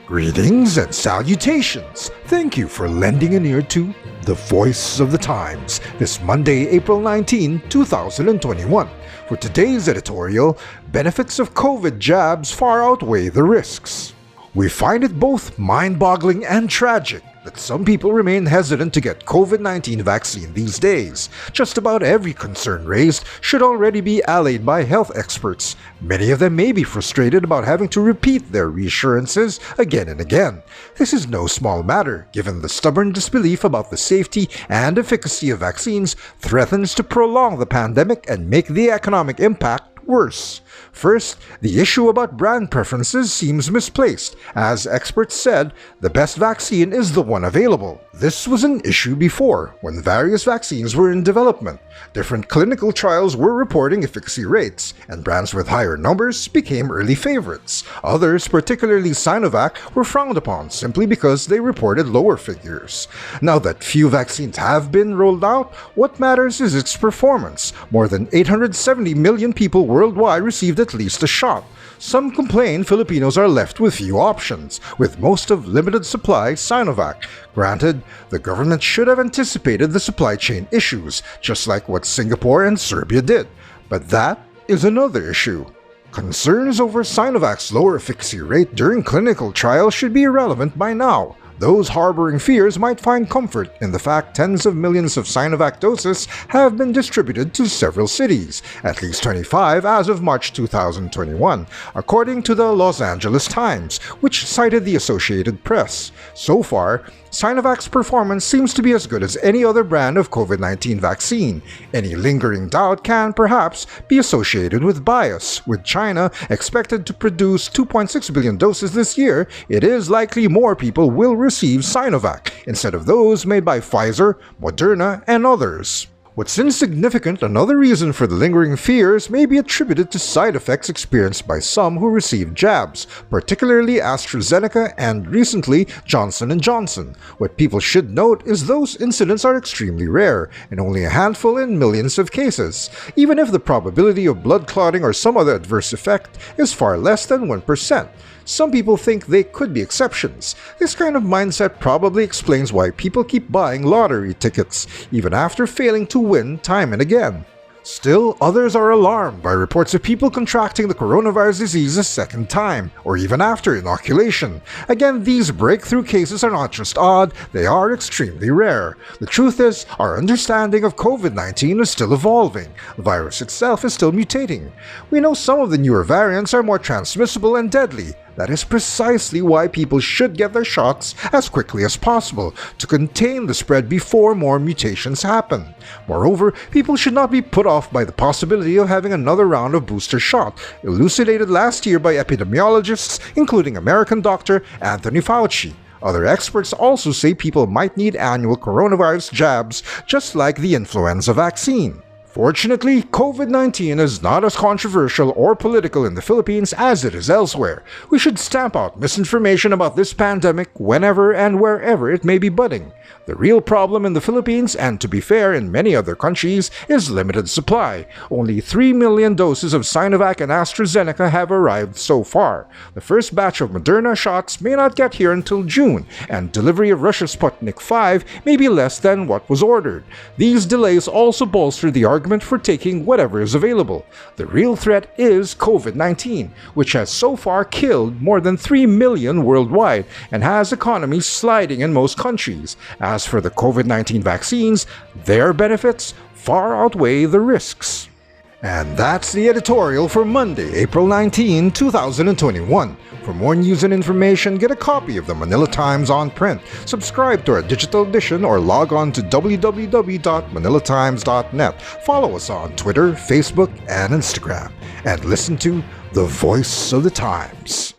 Greetings and salutations. Thank you for lending an ear to The Voice of the Times this Monday, April 19, 2021. For today's editorial, benefits of COVID jabs far outweigh the risks. We find it both mind-boggling and tragic that some people remain hesitant to get COVID-19 vaccine these days. Just about every concern raised should already be allayed by health experts. Many of them may be frustrated about having to repeat their reassurances again and again. This is no small matter, given the stubborn disbelief about the safety and efficacy of vaccines threatens to prolong the pandemic and make the economic impact worse. First, the issue about brand preferences seems misplaced. As experts said, the best vaccine is the one available. This was an issue before, when various vaccines were in development. Different clinical trials were reporting efficacy rates, and brands with higher numbers became early favorites. Others, particularly Sinovac, were frowned upon simply because they reported lower figures. Now that few vaccines have been rolled out, what matters is its performance. More than 870 million people worldwide received at least a shot. Some complain Filipinos are left with few options, with most of limited supply Sinovac. Granted, the government should have anticipated the supply chain issues, just like what Singapore and Serbia did. But that is another issue. Concerns over Sinovac's lower efficacy rate during clinical trials should be irrelevant by now. Those harboring fears might find comfort in the fact tens of millions of Sinovac doses have been distributed to several cities, at least 25 as of March 2021, according to the Los Angeles Times, which cited the Associated Press. So far, Sinovac's performance seems to be as good as any other brand of COVID-19 vaccine. Any lingering doubt can perhaps be associated with bias. With China expected to produce 2.6 billion doses this year, it is likely more people will receive Sinovac instead of those made by Pfizer, Moderna, and others. What's insignificant, another reason for the lingering fears may be attributed to side effects experienced by some who received jabs, particularly AstraZeneca and recently Johnson & Johnson. What people should note is those incidents are extremely rare, and only a handful in millions of cases, even if the probability of blood clotting or some other adverse effect is far less than 1%. Some people think they could be exceptions. This kind of mindset probably explains why people keep buying lottery tickets, even after failing to win time and again. Still, others are alarmed by reports of people contracting the coronavirus disease a second time, or even after inoculation. Again, these breakthrough cases are not just odd, they are extremely rare. The truth is, our understanding of COVID-19 is still evolving. The virus itself is still mutating. We know some of the newer variants are more transmissible and deadly. That is precisely why people should get their shots as quickly as possible to contain the spread before more mutations happen. Moreover, people should not be put off by the possibility of having another round of booster shot, elucidated last year by epidemiologists, including American doctor Anthony Fauci. Other experts also say people might need annual coronavirus jabs, just like the influenza vaccine. Fortunately, COVID-19 is not as controversial or political in the Philippines as it is elsewhere. We should stamp out misinformation about this pandemic whenever and wherever it may be budding. The real problem in the Philippines, and to be fair in many other countries, is limited supply. Only 3 million doses of Sinovac and AstraZeneca have arrived so far. The first batch of Moderna shots may not get here until June, and delivery of Russia's Sputnik 5 may be less than what was ordered. These delays also bolster the argument for taking whatever is available. The real threat is COVID-19, which has so far killed more than 3 million worldwide and has economies sliding in most countries. As for the COVID-19 vaccines, their benefits far outweigh the risks. And that's the editorial for Monday, April 19, 2021. For more news and information, get a copy of the Manila Times on print, subscribe to our digital edition, or log on to www.manilatimes.net. Follow us on Twitter, Facebook, and Instagram. And listen to The Voice of the Times.